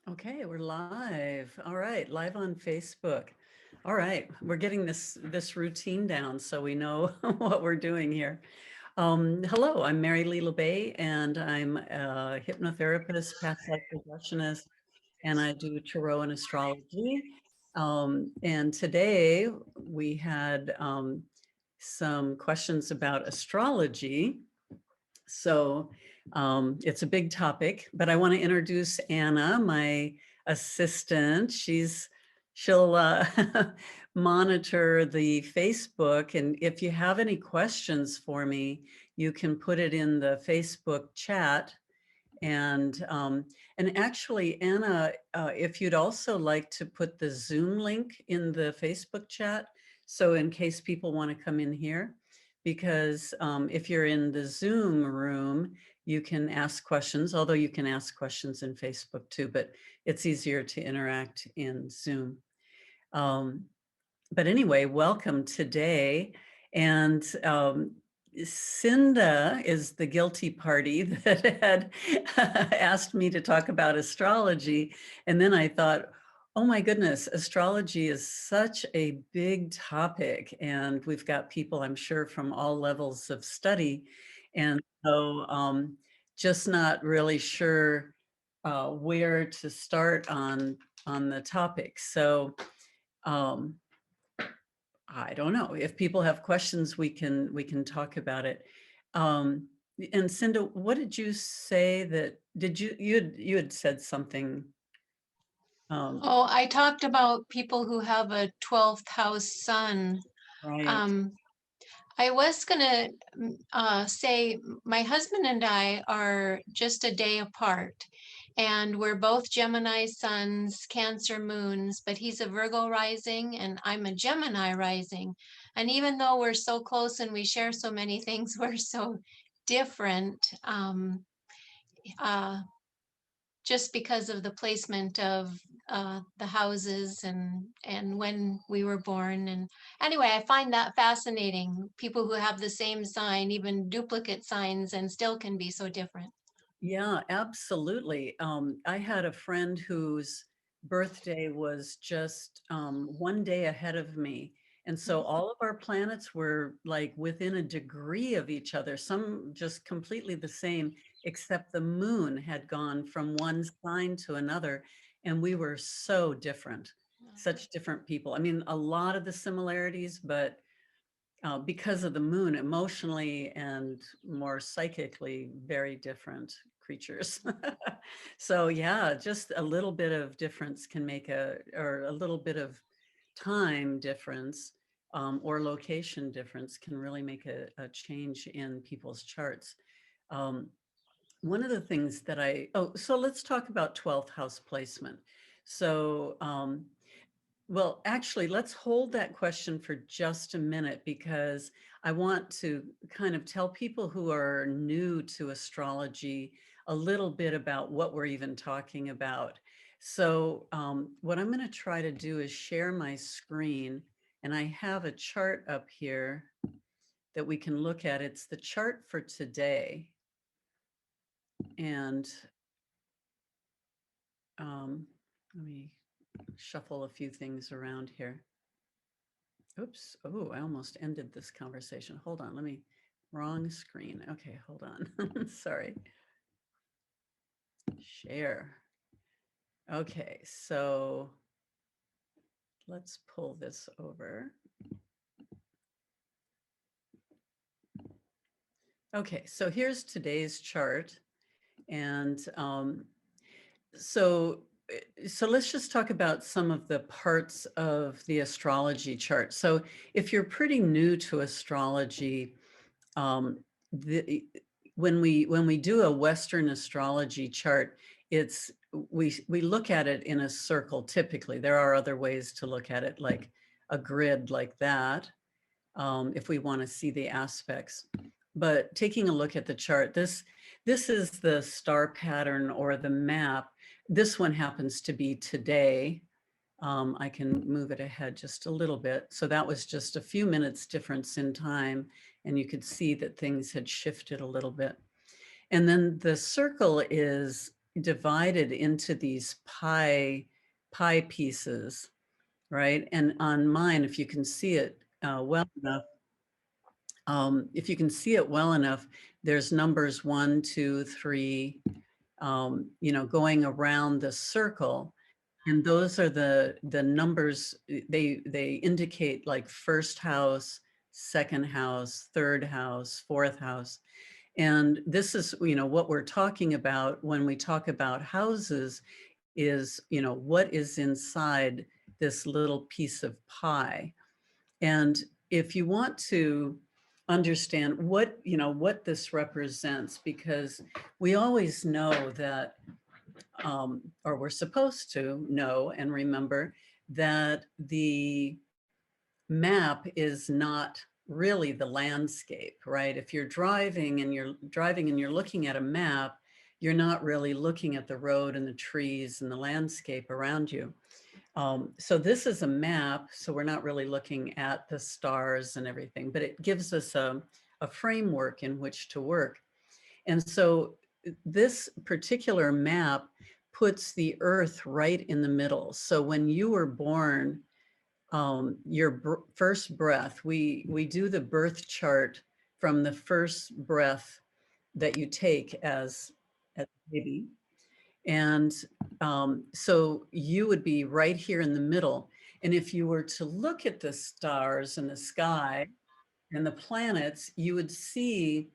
Okay, we're live. All right, live on Facebook. All right, we're getting this routine down so we know what we're doing here. Hello, I'm Mary Lee LeBay, and I'm a hypnotherapist, past life regressionist, and I do tarot and astrology. And today we had some questions about astrology. So it's a big topic, but I want to introduce Anna, my assistant. She'll monitor the Facebook, and if you have any questions for me, you can put it in the Facebook chat. And actually, Anna, if you'd also like to put the Zoom link in the Facebook chat, so in case people want to come in here, because if you're in the Zoom room, you can ask questions, although you can ask questions in Facebook too, but it's easier to interact in Zoom. But anyway, welcome today. And Cinda is the guilty party that had asked me to talk about astrology. And then I thought, oh my goodness, astrology is such a big topic. And we've got people, I'm sure, from all levels of study. And so just not really sure where to start on the topic. So I don't know. If people have questions, we can talk about it. And Cinda, what did you say that you had said something? Oh, I talked about people who have a 12th house sun. Right. Um, I was gonna say my husband and I are just a day apart, and we're both Gemini suns, Cancer moons, but he's a Virgo rising and I'm a Gemini rising. And even though we're so close and we share so many things, we're so different. Uh, just because of the placement of the houses and when we were born. And anyway, I find that fascinating. People who have the same sign, even duplicate signs, and still can be so different. Yeah, absolutely. I had a friend whose birthday was just one day ahead of me. And so all of our planets were like within a degree of each other, some just completely the same, except the moon had gone from one sign to another. And we were so different, such different people. I mean, a lot of the similarities, but because of the moon, emotionally and more psychically, very different creatures. So yeah, just a little bit of difference can make or a little bit of time difference or location difference can really make a change in people's charts. Um, One of the things that so let's talk about 12th house placement. So well, actually, let's hold that question for just a minute because I want to kind of tell people who are new to astrology a little bit about what we're even talking about. So what I'm going to try to do is share my screen, and I have a chart up here that we can look at. It's the chart for today. And let me shuffle a few things around here. Oops. Oh, I almost ended this conversation. Hold on. Wrong screen. Okay, hold on. Sorry. Share. Okay, so let's pull this over. Okay, so here's today's chart. And so so let's just talk about some of the parts of the astrology chart. So if you're pretty new to astrology, um, the, when we do a Western astrology chart, we look at it in a circle. Typically, there are other ways to look at it, like a grid like that, if we want to see the aspects. But taking a look at the chart, this is the star pattern or the map. This one happens to be today. I can move it ahead just a little bit. So that was just a few minutes difference in time, and you could see that things had shifted a little bit. And then the circle is divided into these pie pieces, right? And on mine, if you can see it well enough, if you can see it well enough, there's numbers 1, 2, 3, going around the circle. And those are the numbers, they indicate like first house, second house, third house, fourth house. And this is, what we're talking about when we talk about houses is, what is inside this little piece of pie. And if you want to understand what this represents, because we always know that, or we're supposed to know and remember that the map is not really the landscape, right? If you're driving and you're looking at a map, you're not really looking at the road and the trees and the landscape around you. So this is a map, so we're not really looking at the stars and everything, but it gives us a framework in which to work. And so this particular map puts the Earth right in the middle. So when you were born, your first breath, we do the birth chart from the first breath that you take as a baby. And so you would be right here in the middle. And if you were to look at the stars and the sky and the planets, you would see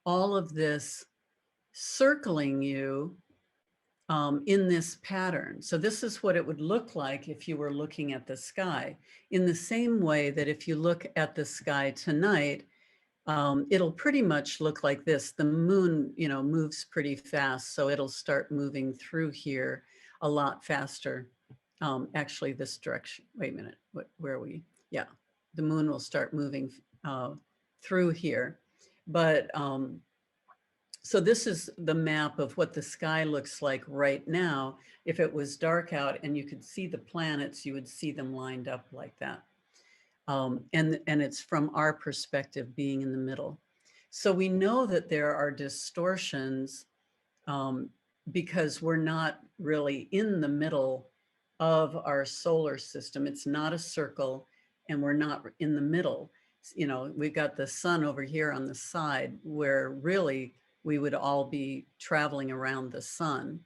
all of this circling you in this pattern. So this is what it would look like if you were looking at the sky. In the same way that if you look at the sky tonight, it'll pretty much look like this. The moon, moves pretty fast, so it'll start moving through here a lot faster. Actually, this direction. Wait a minute. Where are we? Yeah, the moon will start moving through here. But so this is the map of what the sky looks like right now. If it was dark out and you could see the planets, you would see them lined up like that. And it's from our perspective being in the middle. So we know that there are distortions because we're not really in the middle of our solar system. It's not a circle and we're not in the middle. We've got the sun over here on the side where really we would all be traveling around the sun.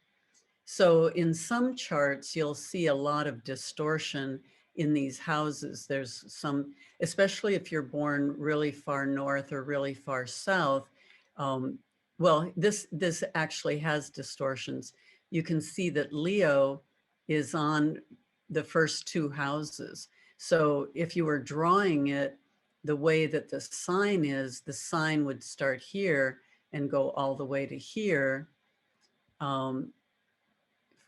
So in some charts, you'll see a lot of distortion in these houses. There's some, especially if you're born really far north or really far south. Well, this actually has distortions. You can see that Leo is on the first two houses. So if you were drawing it the way that the sign would start here and go all the way to here.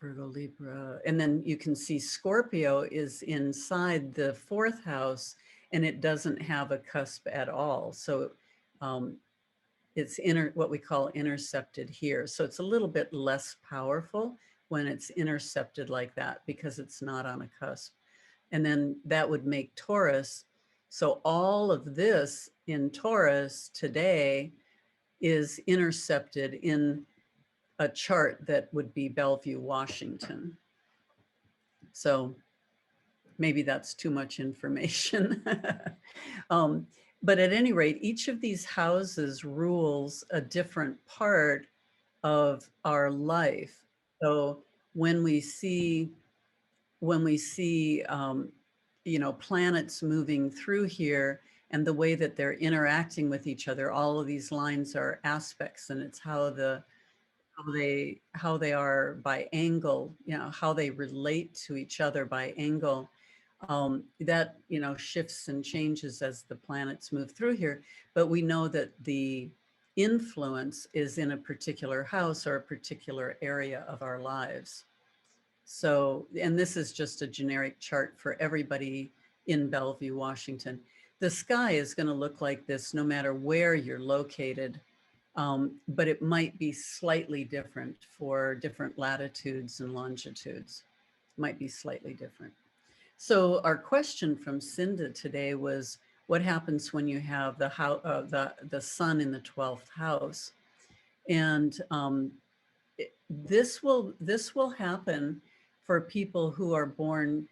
Virgo, Libra, and then you can see Scorpio is inside the fourth house and it doesn't have a cusp at all. So it's what we call intercepted here. So it's a little bit less powerful when it's intercepted like that because it's not on a cusp. And then that would make Taurus. So all of this in Taurus today is intercepted in a chart that would be Bellevue, Washington. So maybe that's too much information. But at any rate, each of these houses rules a different part of our life. So when we see planets moving through here and the way that they're interacting with each other, all of these lines are aspects, and it's how they are by angle, how they relate to each other by angle. That shifts and changes as the planets move through here. But we know that the influence is in a particular house or a particular area of our lives. So, and this is just a generic chart for everybody in Bellevue, Washington. The sky is going to look like this no matter where you're located. But it might be slightly different for different latitudes and longitudes. Might be slightly different. So our question from Cinda today was, what happens when you have the sun in the 12th house? And this will happen for people who are born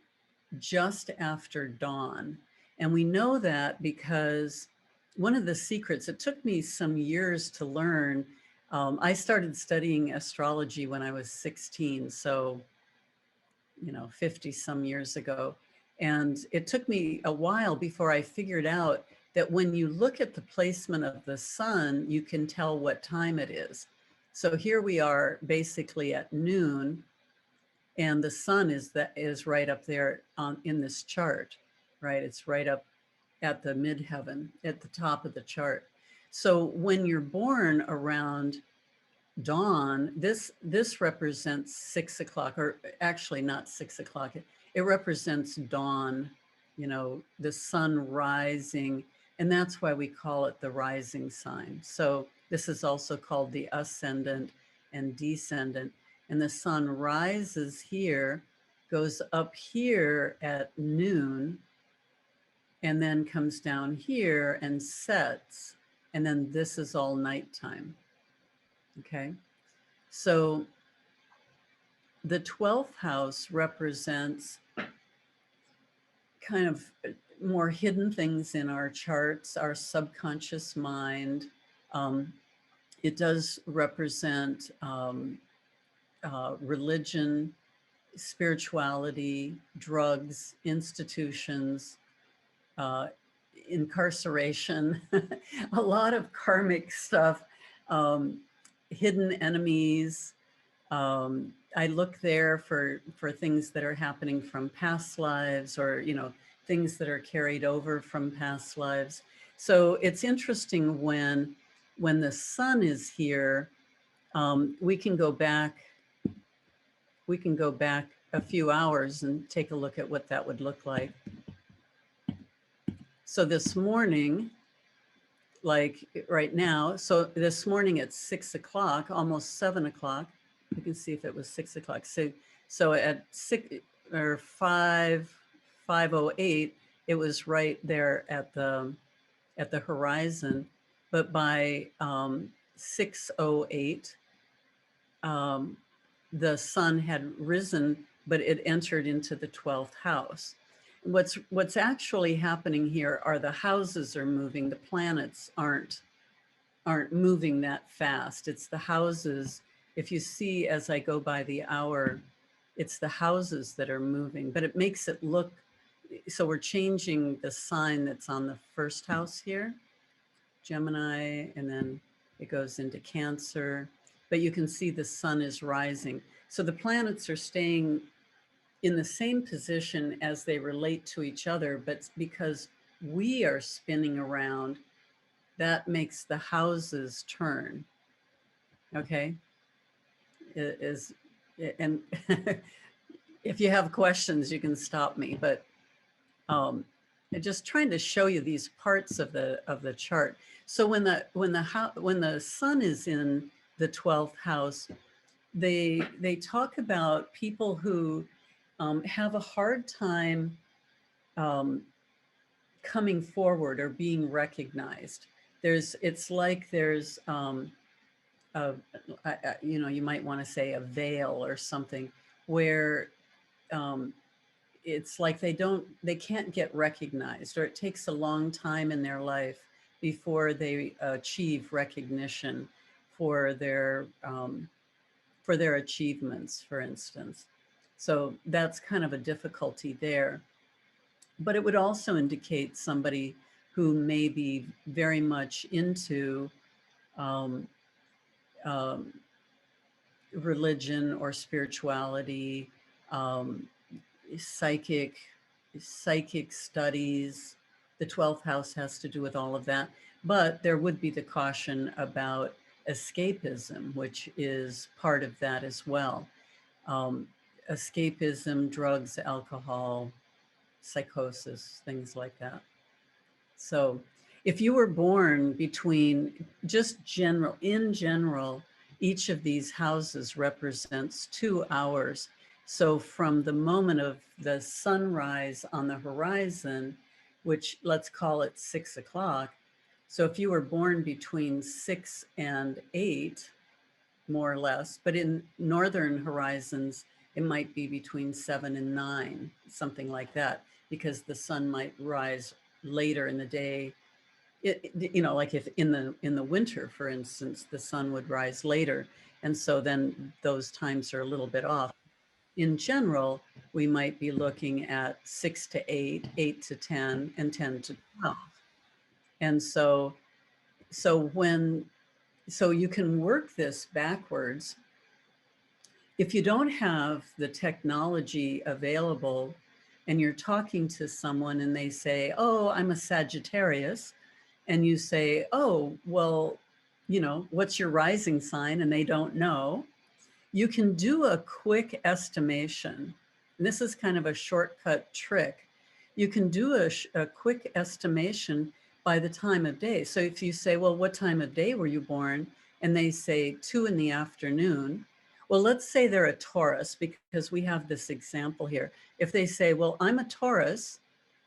just after dawn. And we know that because one of the secrets, it took me some years to learn. I started studying astrology when I was 16, so 50 some years ago. And it took me a while before I figured out that when you look at the placement of the sun, you can tell what time it is. So here we are basically at noon, and the sun is right up there in this chart, right? It's right up at the midheaven, at the top of the chart. So when you're born around dawn, this represents 6 o'clock, or actually not 6 o'clock. It represents dawn, the sun rising, and that's why we call it the rising sign. So this is also called the ascendant and descendant. And the sun rises here, goes up here at noon, and then comes down here and sets. And then this is all nighttime. Okay. So the 12th house represents kind of more hidden things in our charts, our subconscious mind. Um, it does represent religion, spirituality, drugs, institutions, uh, incarceration, a lot of karmic stuff, hidden enemies. I look there for things that are happening from past lives, or things that are carried over from past lives. So it's interesting when the sun is here. We can go back. We can go back a few hours and take a look at what that would look like. So this morning, like right now, so this morning at 6 o'clock, almost 7 o'clock, you can see if it was 6 o'clock. So at 5:08, it was right there at the horizon. But by 6:08, the sun had risen, but it entered into the 12th house. What's actually happening here are the houses are moving. The planets aren't moving that fast. It's the houses. If you see as I go by the hour, it's the houses that are moving, but it makes it look, so we're changing the sign that's on the first house here, Gemini, and then it goes into Cancer, but you can see the sun is rising. So the planets are staying in the same position as they relate to each other, but because we are spinning around, that makes the houses turn. Okay. It is, and if you have questions, you can stop me, but just trying to show you these parts of the chart. So when the sun is in the 12th house, they talk about people who have a hard time coming forward or being recognized. It's like there's you might want to say a veil or something, where it's like they can't get recognized, or it takes a long time in their life before they achieve recognition for their achievements, for instance. So that's kind of a difficulty there. But it would also indicate somebody who may be very much into um, um, religion or spirituality, um, psychic psychic studies. The 12th house has to do with all of that. But there would be the caution about escapism, which is part of that as well. Um, Escapism, drugs, alcohol, psychosis, things like that. So if you were born between, just in general, each of these houses represents 2 hours. So from the moment of the sunrise on the horizon, which let's call it 6 o'clock. So if you were born between 6 and 8, more or less. But in northern horizons, it might be between 7 and 9, something like that, because the sun might rise later in the day. Like if in the winter, for instance, the sun would rise later, and so then those times are a little bit off. In general, we might be looking at 6 to 8, 8 to 10, and 10 to 12. And so you can work this backwards. If you don't have the technology available and you're talking to someone and they say, "Oh, I'm a Sagittarius," and you say, "Oh, well, what's your rising sign?" and they don't know, you can do a quick estimation. And this is kind of a shortcut trick. You can do a quick estimation by the time of day. So if you say, "Well, what time of day were you born?" and they say 2 in the afternoon, well, let's say they're a Taurus, because we have this example here. If they say, "Well, I'm a Taurus,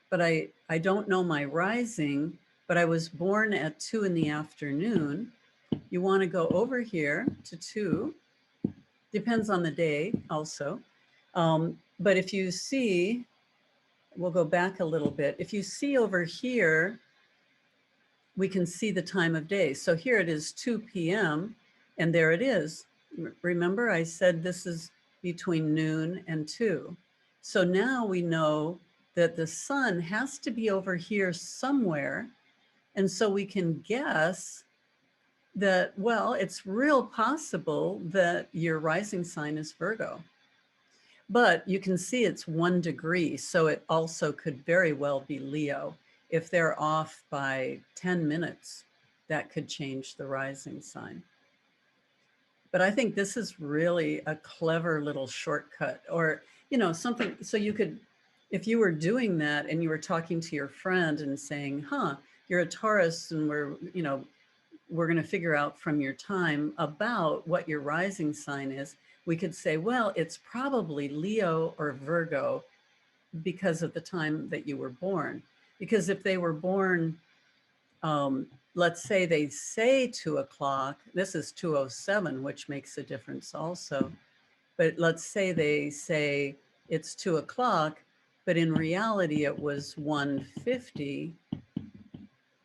but I don't know my rising, but I was born at 2 in the afternoon," you want to go over here to 2. Depends on the day also. But if you see, we'll go back a little bit. If you see over here, we can see the time of day. So here it is 2 p.m. and there it is. Remember, I said this is between noon and 2. So now we know that the sun has to be over here somewhere. And so we can guess that, well, it's real possible that your rising sign is Virgo. But you can see it's 1 degree, so it also could very well be Leo. If they're off by 10 minutes, that could change the rising sign. But I think this is really a clever little shortcut, or, something. So you could, if you were doing that and you were talking to your friend and saying, "Huh, you're a Taurus, and we're going to figure out from your time about what your rising sign is," we could say, "Well, it's probably Leo or Virgo because of the time that you were born." Because if they were born, let's say they say 2 o'clock, this is 2:07, which makes a difference also. But let's say they say it's 2 o'clock, but in reality it was 1:50.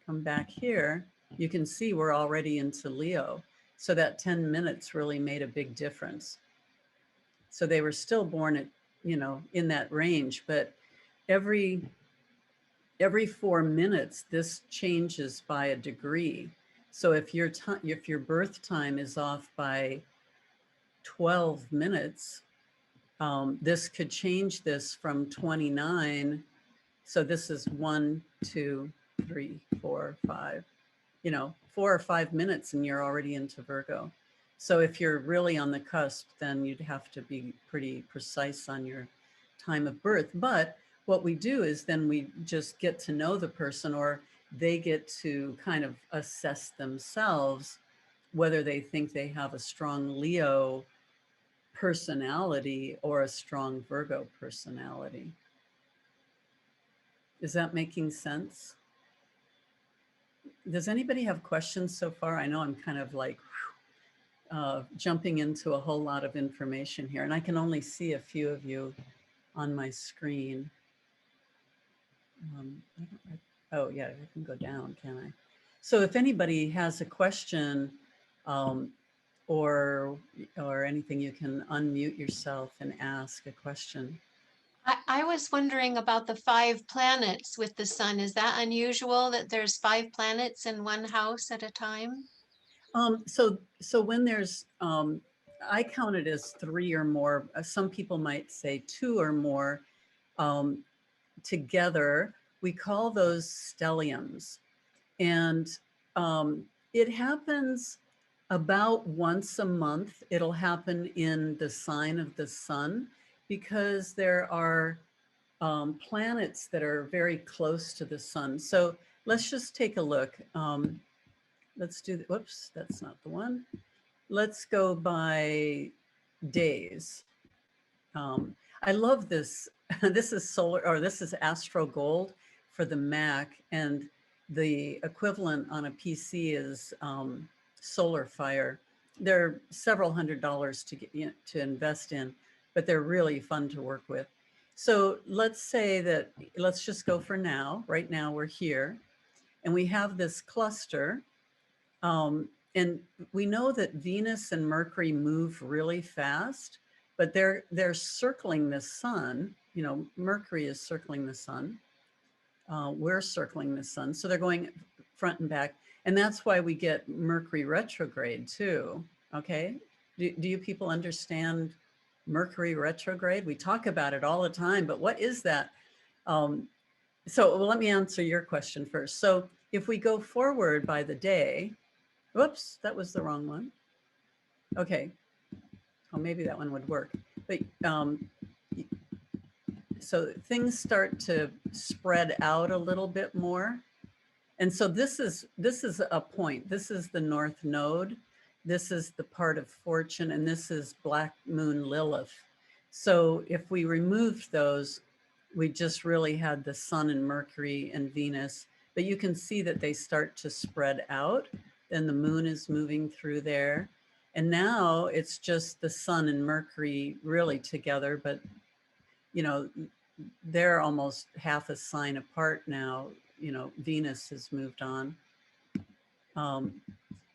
Come back here, you can see we're already into Leo. So that 10 minutes really made a big difference. So they were still born at, in that range, but every 4 minutes, this changes by a degree. So if your birth time is off by 12 minutes, this could change this from 29. So this is 1, 2, 3, 4, 5, 4 or 5 minutes and you're already into Virgo. So if you're really on the cusp, then you'd have to be pretty precise on your time of birth. But what we do is then we just get to know the person, or they get to kind of assess themselves whether they think they have a strong Leo personality or a strong Virgo personality. Is that making sense? Does anybody have questions so far? I know I'm kind of like jumping into a whole lot of information here, and I can only see a few of you on my screen. Oh, yeah, I can go down, can I? So if anybody has a question or anything, you can unmute yourself and ask a question. I was wondering about the 5 planets with the sun. Is that unusual that there's 5 planets in one house at a time? So when there's, I count it as 3 or more. Some people might say 2 or more um, together. We call those stelliums. And it happens about once a month. It'll happen in the sign of the sun, because there are planets that are very close to the sun. So let's just take a look. Let's do, whoops, that's not the one. Let's go by days. I love this. This is this is Astro Gold for the Mac, and the equivalent on a PC is Solar Fire. they're several $100s to get, to invest in, but they're really fun to work with. So let's say that, let's just go for now. Right now we're here and we have this cluster. And we know that Venus and Mercury move really fast, but they're circling the sun. Mercury is circling the sun. We're circling the sun, so they're going front and back, and that's why we get Mercury retrograde too. Okay, do you people understand Mercury retrograde? We talk about it all the time, but what is that? Um, so well, let me answer your question first. So if we go forward by the day, whoops, that was the wrong one. Okay, well, maybe that one would work. But so things start to spread out a little bit more. And so this is a point. This is the North Node. This is the part of fortune, and this is Black Moon Lilith. So if we removed those, we just really had the Sun and Mercury and Venus. But you can see that they start to spread out. Then the Moon is moving through there. And now it's just the Sun and Mercury really together, but you know, they're almost half a sign apart now. Venus has moved on. Um,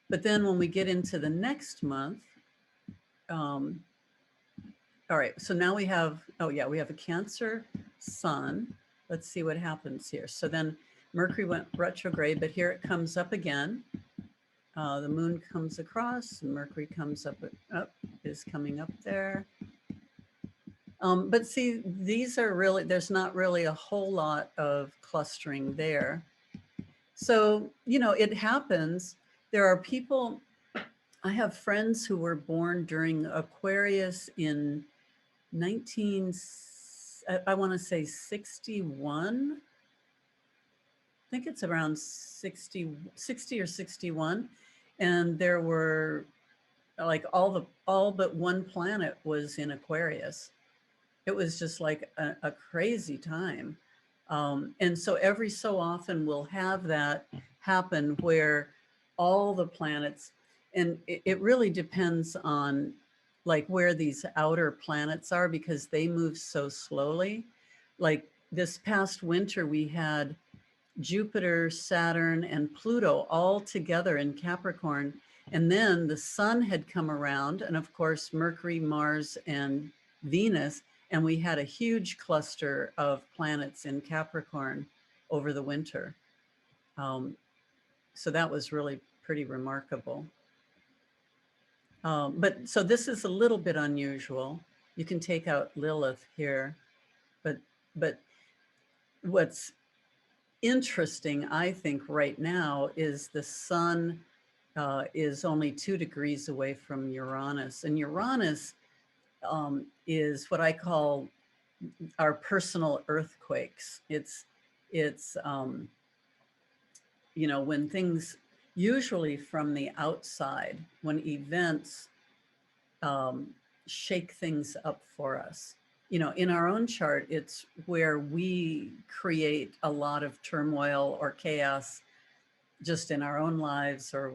but then when we get into the next month, um, all right, so now we have, oh yeah, we have a Cancer sun. Let's see what happens here. So then Mercury went retrograde, but here it comes up again. The moon comes across, and Mercury comes up, is coming up there. But see, these are really, there's not really a whole lot of clustering there. So, it happens. There are people, I have friends who were born during Aquarius in 19, I want to say 61. I think it's around 60 or 61. And there were like all but one planet was in Aquarius. It was just like a crazy time. And so every so often we'll have that happen where all the planets, and it really depends on like where these outer planets are because they move so slowly. Like this past winter, we had Jupiter, Saturn, and Pluto all together in Capricorn. And then the sun had come around, and of course, Mercury, Mars, and Venus. And we had a huge cluster of planets in Capricorn over the winter. So that was really pretty remarkable. But so this is a little bit unusual. You can take out Lilith here, but what's interesting, I think, right now is the sun is only 2 degrees away from Uranus, and Uranus is what I call our personal earthquakes. It's when things, usually from the outside, when events shake things up for us. In our own chart, it's where we create a lot of turmoil or chaos just in our own lives or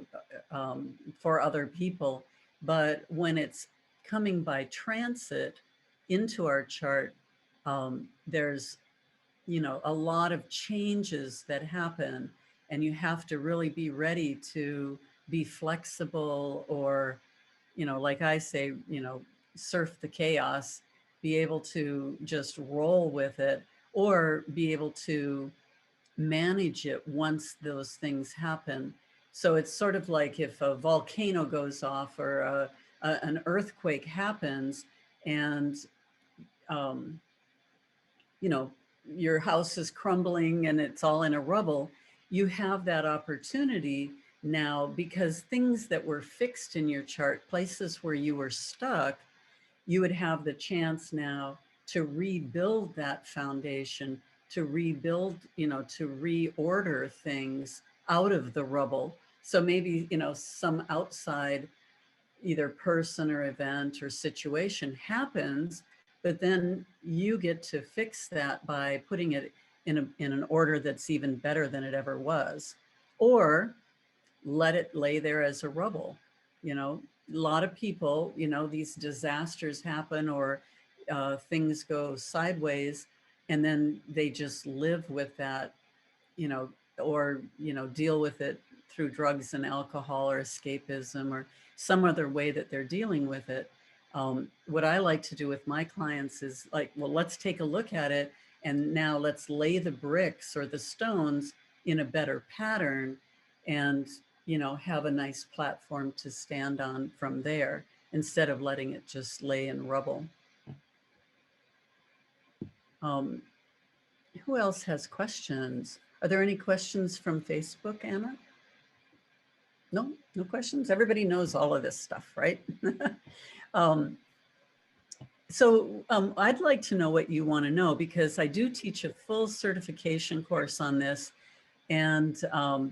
for other people. But when it's coming by transit into our chart, there's, a lot of changes that happen, and you have to really be ready to be flexible or, like I say, surf the chaos, be able to just roll with it or be able to manage it once those things happen. So it's sort of like if a volcano goes off or an earthquake happens and, um, you know, your house is crumbling and it's all in a rubble, you have that opportunity now because things that were fixed in your chart, places where you were stuck, you would have the chance now to rebuild that foundation, to rebuild, to reorder things out of the rubble. So maybe, some outside either person or event or situation happens, but then you get to fix that by putting it in an order that's even better than it ever was, or let it lay there as a rubble. You know, a lot of people, you know, these disasters happen or things go sideways, and then they just live with that, you know, or, you know, deal with it through drugs and alcohol or escapism or some other way that they're dealing with it. What I like to do with my clients is like, well, let's take a look at it. And now let's lay the bricks or the stones in a better pattern and, you know, have a nice platform to stand on from there instead of letting it just lay in rubble. Um, who else has questions? Are there any questions from Facebook, Anna? No, no questions. Everybody knows all of this stuff, right? um, I'd like to know what you want to know because I do teach a full certification course on this, and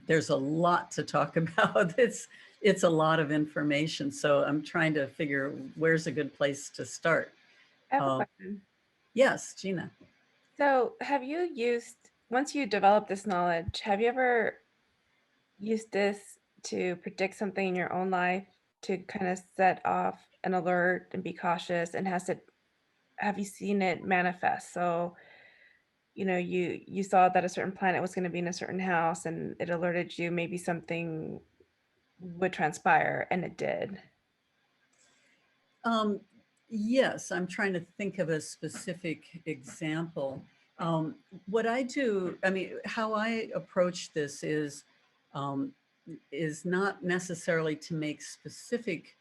there's a lot to talk about. It's a lot of information, so I'm trying to figure where's a good place to start. I have a Um, question. yes, Gina. So, have you used, once you develop this knowledge, have you ever used this to predict something in your own life to kind of set off an alert and be cautious? And have you seen it manifest? So, you saw that a certain planet was going to be in a certain house and it alerted you maybe something would transpire and it did. Um, yes, I'm trying to think of a specific example. Um, what I do, I mean, how I approach this um, is not necessarily to make specific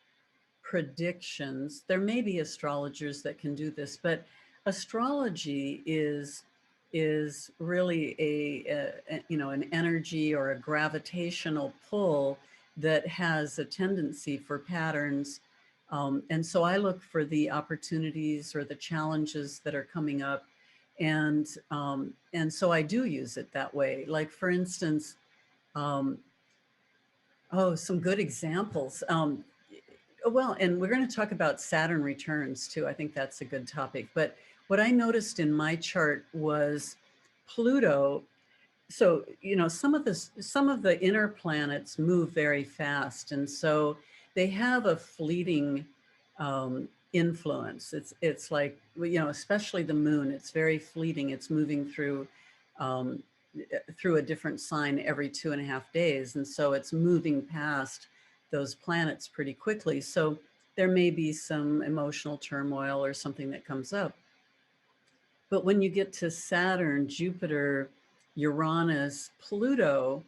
predictions. There may be astrologers that can do this, but astrology is really you know, an energy or a gravitational pull that has a tendency for patterns. And so I look for the opportunities or the challenges that are coming up, and so I do use it that way. Like for instance, um, oh, some good examples. Well, and we're going to talk about Saturn returns too. I think that's a good topic. But what I noticed in my chart was Pluto. So, you know, some of the inner planets move very fast, and so they have a fleeting influence. It's like, you know, especially the moon. It's very fleeting. It's moving um, through a different sign every 2.5 days, and so it's moving past those planets pretty quickly. So there may be some emotional turmoil or something that comes up. But when you get to Saturn, Jupiter, Uranus, Pluto,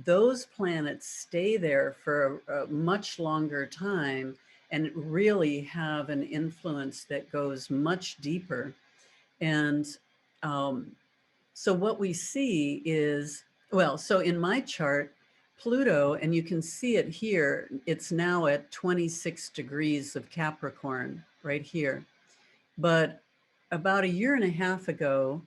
those planets stay there for a much longer time and really have an influence that goes much deeper. And um, so what we see is, well, so in my chart, Pluto, and you can see it here, it's now at 26 degrees of Capricorn right here. But about a year and a half ago,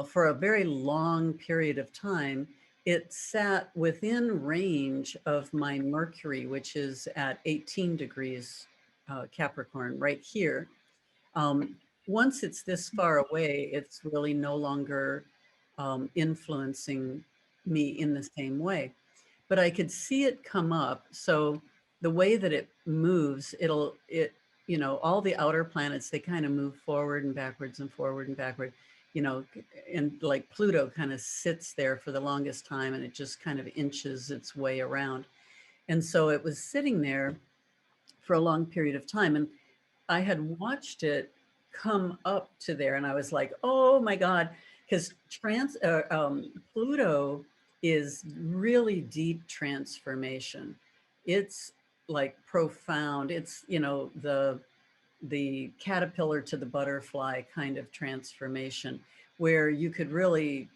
for a very long period of time, it sat within range of my Mercury, which is at 18 degrees Capricorn right here. Um, Once it's this far away, it's really no longer influencing me in the same way. But I could see it come up. So the way that it moves, you know, all the outer planets, they kind of move forward and backwards and forward and backward, you know, and like Pluto kind of sits there for the longest time and it just kind of inches its way around. And so it was sitting there for a long period of time. And I had watched it come up to there, and I was like, "Oh my God!" Because Pluto is really deep transformation. It's like profound. It's, you know, the caterpillar to the butterfly kind of transformation, where you could really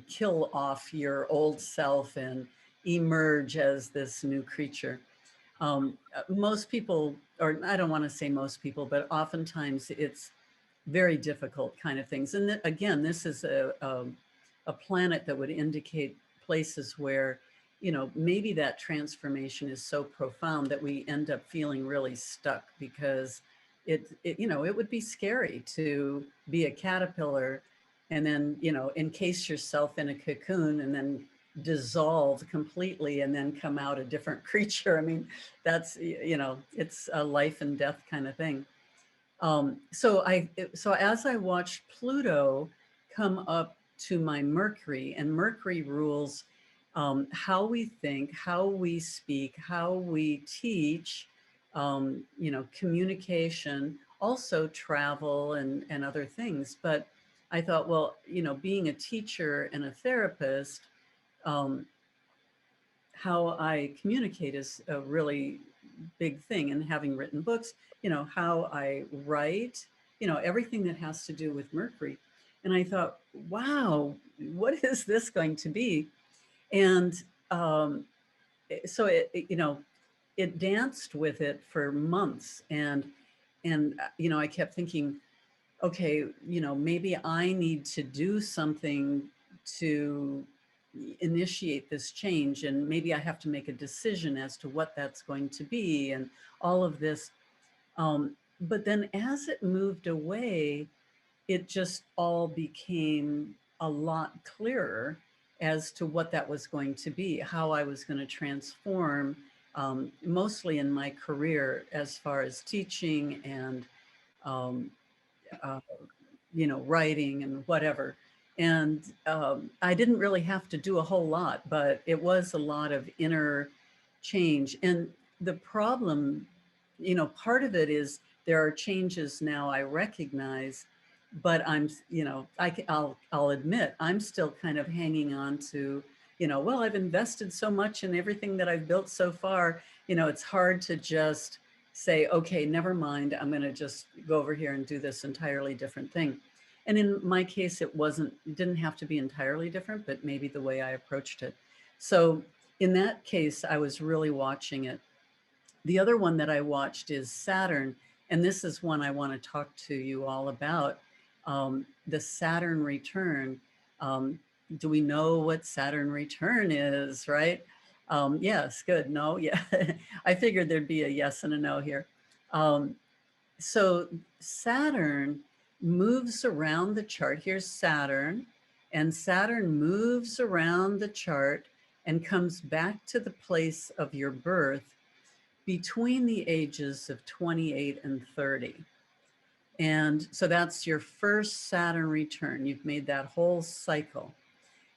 kill off your old self and emerge as this new creature. Most people, or I don't want to say most people, but oftentimes it's very difficult kind of things. And again, this is a planet that would indicate places where, you know, maybe that transformation is so profound that we end up feeling really stuck because you know, it would be scary to be a caterpillar and then, you know, encase yourself in a cocoon and then dissolve completely and then come out a different creature. I mean, that's, it's a life and death kind of thing. So as I watched Pluto come up to my Mercury, and Mercury rules how we think, how we speak, how we teach, communication, also travel and other things. But I thought, well, being a teacher and a therapist, um, how I communicate is a really big thing. And having written books, how I write, everything that has to do with Mercury. And I thought, wow, what is this going to be? And um, so it danced with it for months. And I kept thinking, okay, maybe I need to do something to initiate this change, and maybe I have to make a decision as to what that's going to be, and all of this. But then as it moved away, it just all became a lot clearer as to what that was going to be, how I was going to transform, mostly in my career as far as teaching and um, uh, writing and whatever. And I didn't really have to do a whole lot, but it was a lot of inner change. And the problem, part of it is there are changes now I recognize, but I'll admit I'm still kind of hanging on to, well, I've invested so much in everything that I've built so far. It's hard to just say, okay, never mind, I'm going to just go over here and do this entirely different thing. And in my case, it didn't have to be entirely different, but maybe the way I approached it. So in that case, I was really watching it. The other one that I watched is Saturn, and this is one I want to talk to you all about. The Saturn return. Um, do we know what Saturn return is, right? Yes, good. No, yeah. I figured there'd be a yes and a no here. Um, so Saturn moves around the chart. Here's Saturn, and Saturn moves around the chart and comes back to the place of your birth between the ages of 28 and 30. And so that's your first Saturn return. You've made that whole cycle.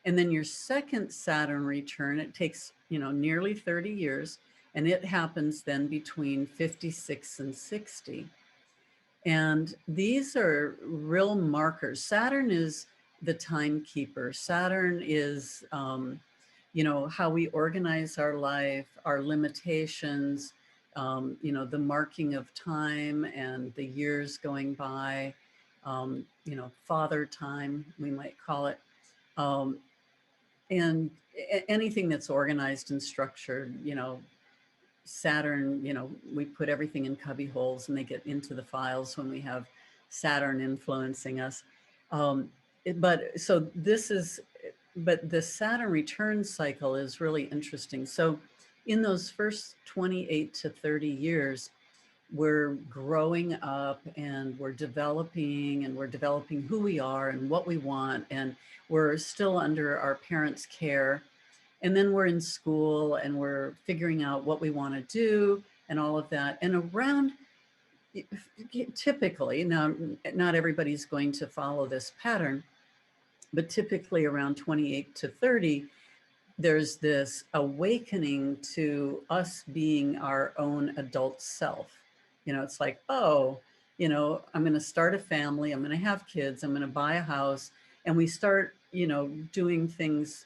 And then your second Saturn return, it takes, nearly 30 years, and it happens then between 56 and 60. And these are real markers. Saturn is the timekeeper. Saturn is, how we organize our life, our limitations, the marking of time and the years going by, father time, we might call it. Um, and anything that's organized and structured, Saturn, we put everything in cubby holes and they get into the files when we have Saturn influencing us. But the Saturn return cycle is really interesting. So in those first 28 to 30 years, we're growing up and we're developing who we are and what we want. And we're still under our parents' care, and then we're in school and we're figuring out what we want to do and all of that. And around, typically, now, not everybody's going to follow this pattern, but typically around 28 to 30, there's this awakening to us being our own adult self. It's like, oh, I'm going to start a family, I'm going to have kids, I'm going to buy a house. And we start, doing things,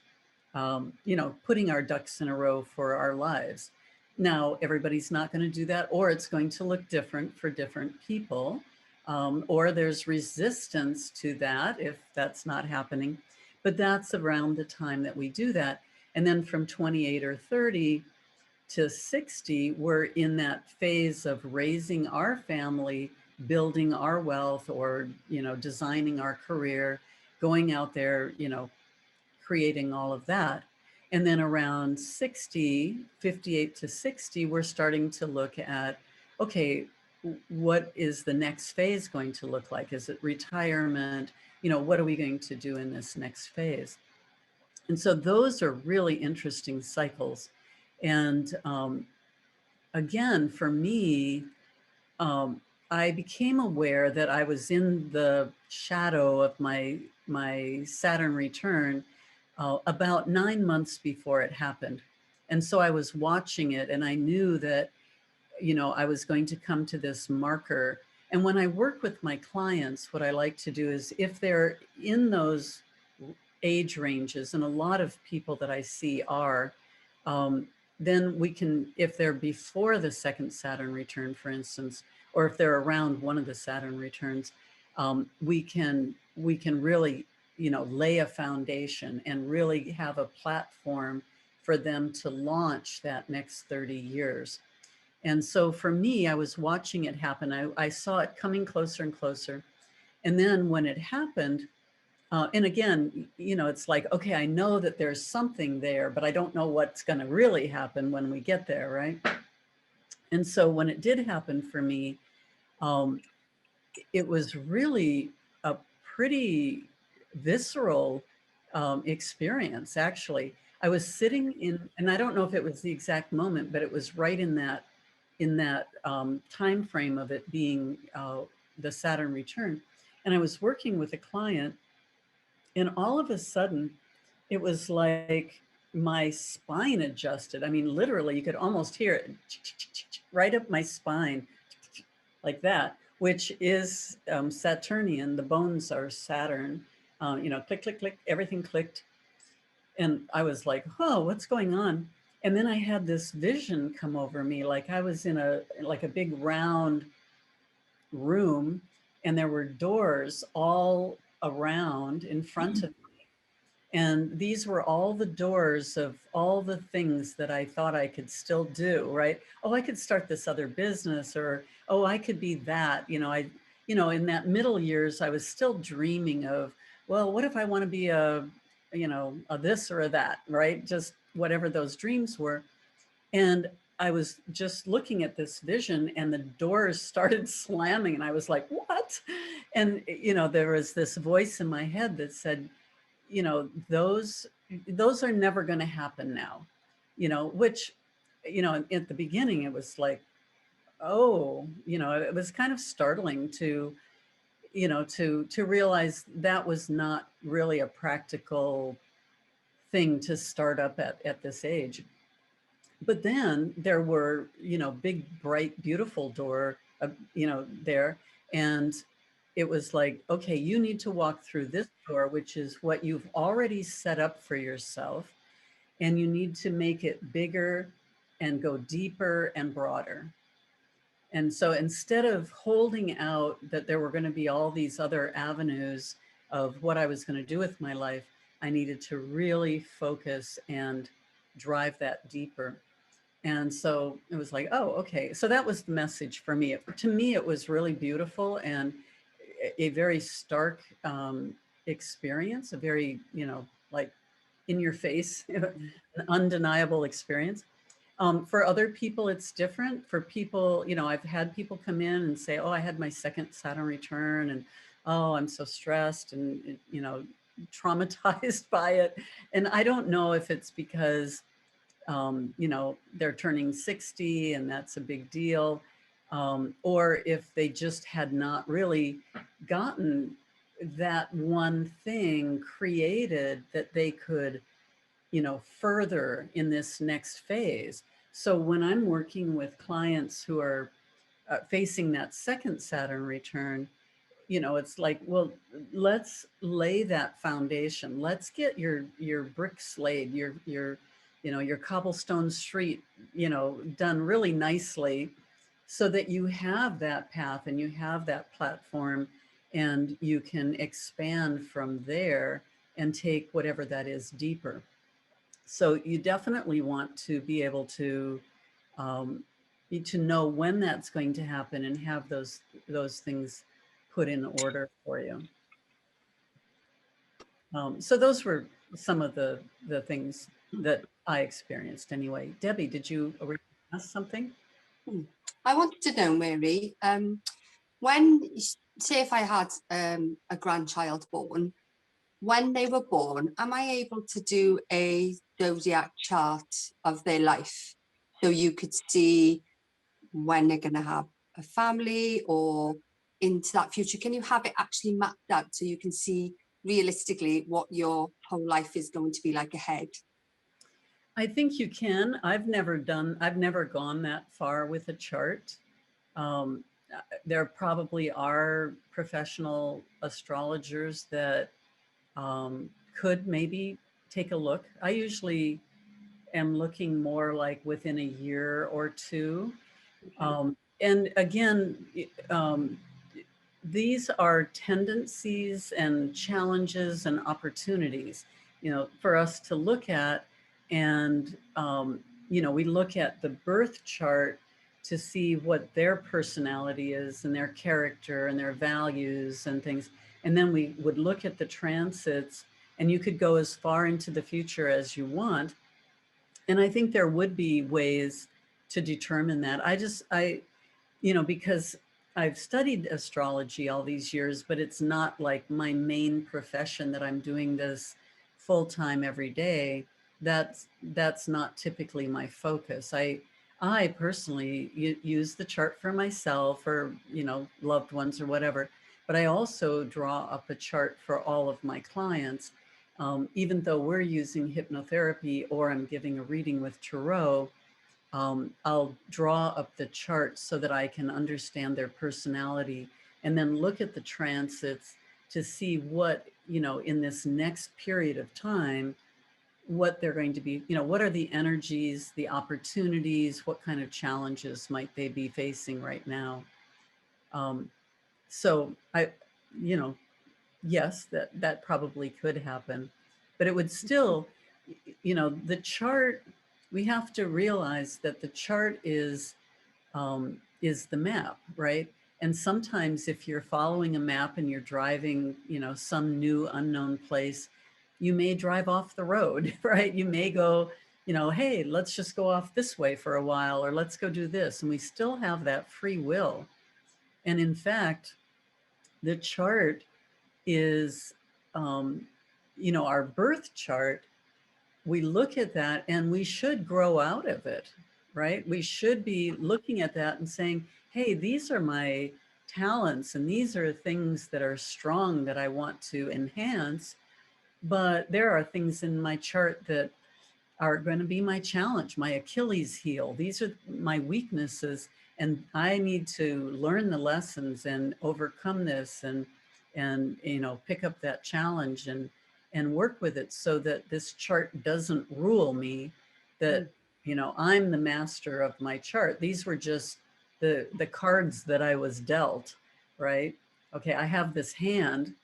putting our ducks in a row for our lives. Now, everybody's not going to do that, or it's going to look different for different people, or there's resistance to that if that's not happening. But that's around the time that we do that. And then from 28 or 30 to 60, we're in that phase of raising our family, building our wealth, or, designing our career, going out there, creating all of that. And then around 60, 58 to 60, we're starting to look at, okay, what is the next phase going to look like? Is it retirement? What are we going to do in this next phase? And so those are really interesting cycles. And again, for me, I became aware that I was in the shadow of my Saturn return about 9 months before it happened. And so I was watching it, and I knew that, I was going to come to this marker. And when I work with my clients, what I like to do is, if they're in those age ranges, and a lot of people that I see are, um, then we can, if they're before the second Saturn return, for instance, or if they're around one of the Saturn returns, we can really, lay a foundation and really have a platform for them to launch that next 30 years. And so for me, I was watching it happen. I saw it coming closer and closer. And then when it happened, and again, it's like, okay, I know that there's something there, but I don't know what's going to really happen when we get there, right? And so when it did happen for me, um, it was really a pretty visceral experience, actually. I was sitting in, and I don't know if it was the exact moment, but it was right in that time frame of it being the Saturn return. And I was working with a client, and all of a sudden, it was like my spine adjusted. I mean, literally, you could almost hear it right up my spine, like that, which is Saturnian. The bones are Saturn. Click, click, click, everything clicked. And I was like, oh, what's going on? And then I had this vision come over me, like I was in a big round room, and there were doors all around in front of, and these were all the doors of all the things that I thought I could still do, right? Oh, I could start this other business, or, oh, I could be that. In that middle years, I was still dreaming of, well, what if I want to be a this or a that, right? Just whatever those dreams were. And I was just looking at this vision, and the doors started slamming, and I was like, what? And, there was this voice in my head that said, those are never going to happen now, which, at the beginning it was like, oh, it was kind of startling to realize that was not really a practical thing to start up at this age. But then there were, big, bright, beautiful door, there. And it was like, okay, you need to walk through this door, which is what you've already set up for yourself. And you need to make it bigger and go deeper and broader. And so instead of holding out that there were going to be all these other avenues of what I was going to do with my life, I needed to really focus and drive that deeper. And so it was like, oh, okay. So that was the message for me. To me, it was really beautiful and a very stark experience, a very, like in your face, an undeniable experience. For other people, it's different. For people, I've had people come in and say, oh, I had my second Saturn return, and oh, I'm so stressed and, traumatized by it. And I don't know if it's because they're turning 60 and that's a big deal. Or if they just had not really gotten that one thing created that they could, further in this next phase. So when I'm working with clients who are facing that second Saturn return, it's like, well, let's lay that foundation. Let's get your bricks laid, your cobblestone street, done really nicely, so that you have that path and you have that platform, and you can expand from there and take whatever that is deeper. So you definitely want to be able um, to know when that's going to happen and have those things put in order for you. So those were some of the things that I experienced anyway. Debbie, did you ask something? I want to know, Mary, when, say if I had a grandchild born, when they were born, am I able to do a zodiac chart of their life? So you could see when they're going to have a family or into that future. Can you have it actually mapped out so you can see realistically what your whole life is going to be like ahead? I think you can. I've never gone that far with a chart. Um, there probably are professional astrologers that could maybe take a look. I usually am looking more like within a year or two. Okay. And again, these are tendencies and challenges and opportunities, for us to look at. And, we look at the birth chart to see what their personality is and their character and their values and things. And then we would look at the transits, and you could go as far into the future as you want. And I think there would be ways to determine that. Because I've studied astrology all these years, but it's not like my main profession that I'm doing this full time every day. That's not typically my focus. I personally use the chart for myself or, loved ones or whatever, but I also draw up a chart for all of my clients. Even though we're using hypnotherapy or I'm giving a reading with tarot, I'll draw up the chart so that I can understand their personality and then look at the transits to see what, in this next period of time, what they're going to be, what are the energies, the opportunities, what kind of challenges might they be facing right now. Um, so you know, yes, that probably could happen, but it would still, the chart, we have to realize that the chart is the map, right? And sometimes if you're following a map and you're driving, some new unknown place, you may drive off the road, right? You may go, hey, let's just go off this way for a while, or let's go do this. And we still have that free will. And in fact, the chart is, our birth chart. We look at that and we should grow out of it, right? We should be looking at that and saying, hey, these are my talents and these are things that are strong that I want to enhance. But there are things in my chart that are going to be my challenge, my Achilles heel. These are my weaknesses, and I need to learn the lessons and overcome this, and pick up that challenge and work with it so that this chart doesn't rule me. That I'm the master of my chart. These were just the cards that I was dealt, right? Okay, I have this hand,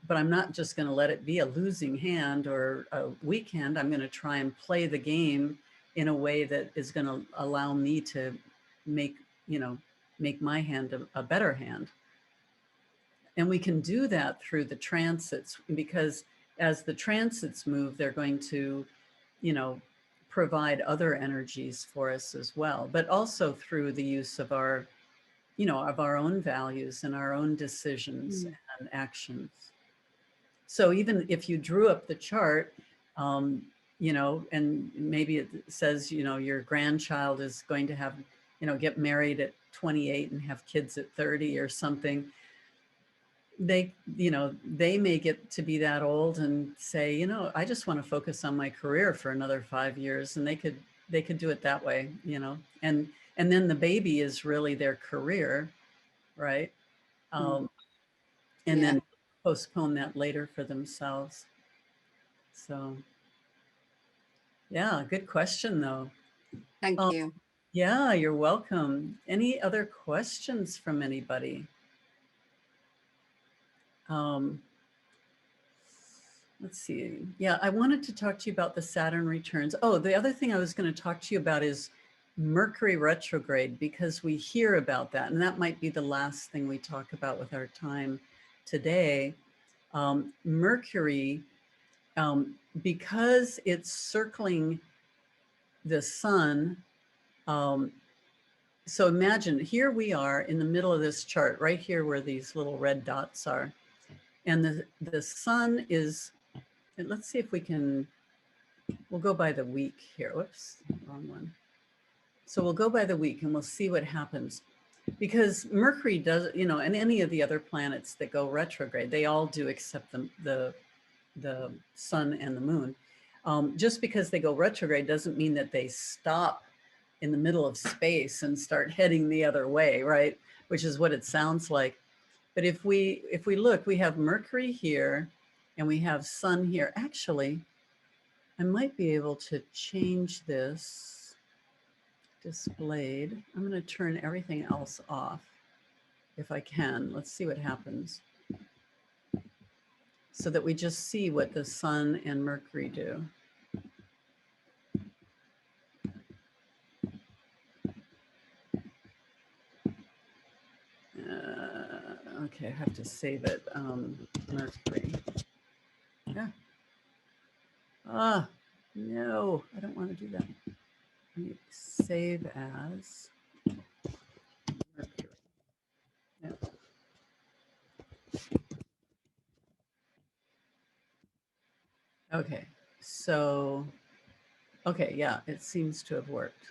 but I'm not just going to let it be a losing hand or a weak hand. I'm going to try and play the game in a way that is going to allow me to make, make my hand a better hand. And we can do that through the transits, because as the transits move, they're going to, you know, provide other energies for us as well, but also through the use of our, of our own values and our own decisions and actions. So even if you drew up the chart, and maybe it says, your grandchild is going to have, get married at 28 and have kids at 30 or something, they may get to be that old and say, I just want to focus on my career for another 5 years, and they could do it that way, and then the baby is really their career, right? And Yeah, then postpone that later for themselves. So, yeah, good question though. thank Um, you. yeah, you're welcome. Any other questions from anybody? Um, let's see. Yeah, I wanted to talk to you about the Saturn returns. Oh, the other thing I was going to talk to you about is Mercury retrograde, because we hear about that, and that might be the last thing we talk about with our time today. Mercury, because it's circling the sun. So imagine here we are in the middle of this chart, right here where these little red dots are. And the sun is, let's see if we can, we'll go by the week here. Whoops, wrong one. So we'll go by the week and we'll see what happens. Because Mercury does, you know, and any of the other planets that go retrograde, they all do except the sun and the moon. Just because they go retrograde doesn't mean that they stop in the middle of space and start heading the other way, right? Which is what it sounds like. But if we look, we have Mercury here and we have sun here. Actually, I might be able to change this displayed. I'm going to turn everything else off if I can. Let's see what happens. So that we just see what the sun and Mercury do. Okay, I have to save it. Mercury. Yeah. Ah, no, I don't want to do that. Let me save as Mercury. Yeah. Okay, so, okay, yeah, it seems to have worked.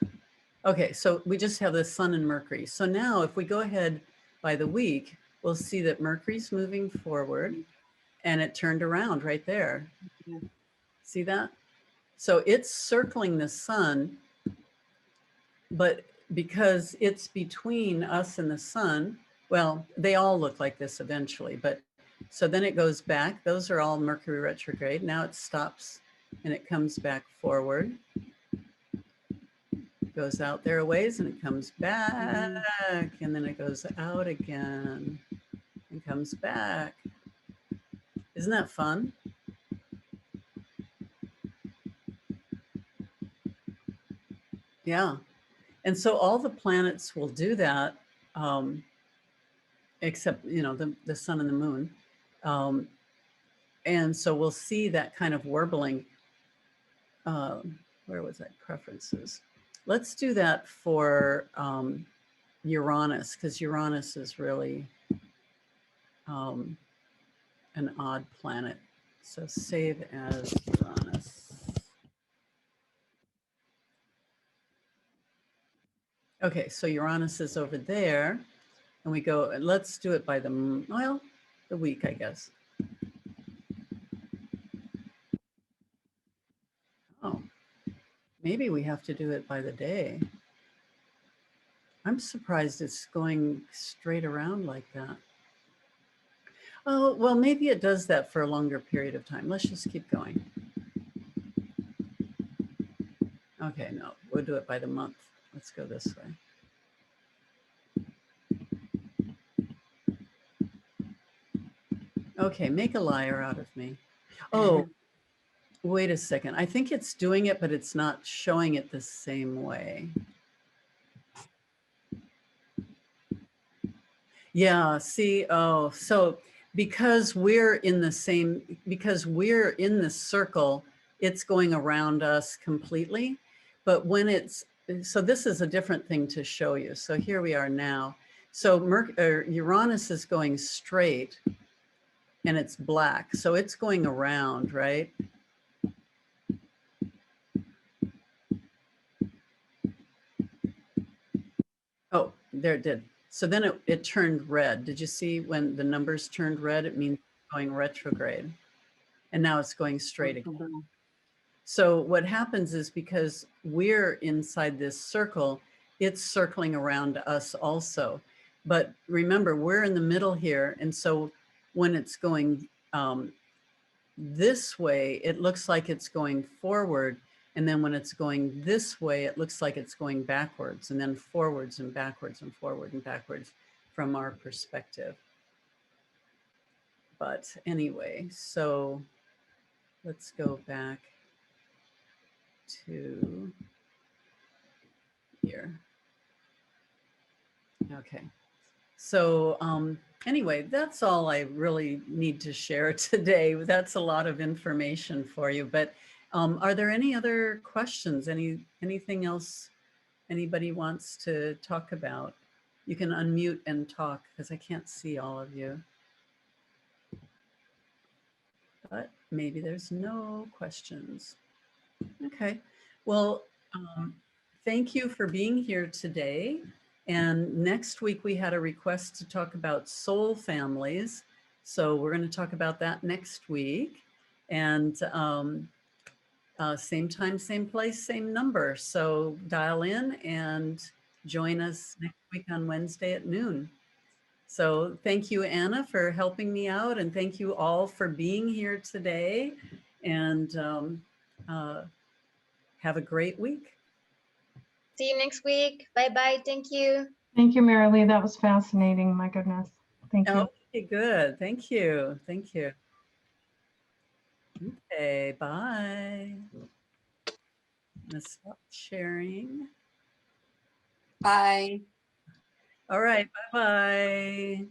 Okay, so we just have the sun and Mercury. So now if we go ahead by the week, we'll see that Mercury's moving forward and it turned around right there. Yeah. See that? So it's circling the sun, but because it's between us and the sun, well, they all look like this eventually, but so then it goes back. Those are all Mercury retrograde. Now it stops and it comes back forward. Goes out there a ways and it comes back, and then it goes out again and comes back. Isn't that fun? Yeah. And so all the planets will do that, except, you know, the sun and the moon. And so we'll see that kind of warbling. Where was that? Preferences. Let's do that for Uranus, because Uranus is really an odd planet. So save as Uranus. Okay, so Uranus is over there, and we go, let's do it by the, well, the week, I guess. Oh, maybe we have to do it by the day. I'm surprised it's going straight around like that. Oh, well, maybe it does that for a longer period of time. Let's just keep going. Okay, no, we'll do it by the month. Let's go this way. Okay, make a liar out of me. Oh, wait a second. I think it's doing it, but it's not showing it the same way. Yeah, see, oh, so because we're in the same, because we're in the circle, it's going around us completely. But when it's, so this is a different thing to show you. So here we are now. So Uranus is going straight and it's black. So it's going around, right? Oh, there it did. So then it turned red. Did you see when the numbers turned red? It means going retrograde. And now it's going straight again. So what happens is because we're inside this circle, it's circling around us also. But remember, we're in the middle here. And so when it's going this way, it looks like it's going forward. And then when it's going this way, it looks like it's going backwards, and then forwards and backwards and forward and backwards from our perspective. But anyway, so let's go back to here. Okay. So anyway, that's all I really need to share today. That's a lot of information for you. But are there any other questions? Anything else anybody wants to talk about? You can unmute and talk because I can't see all of you. but maybe there's no questions. Okay. Well, thank you for being here today. And next week we had a request to talk about soul families. So we're going to talk about that next week. And same time, same place, same number. So dial in and join us next week on Wednesday at noon. So thank you, Anna, for helping me out. And thank you all for being here today. And have a great week. See you next week. Bye-bye. Thank you. Thank you, Mary Lee. That was fascinating. My goodness. Thank you. Okay, good. Thank you. Thank you. Okay, bye. I'm gonna stop sharing. Bye. All right, bye-bye.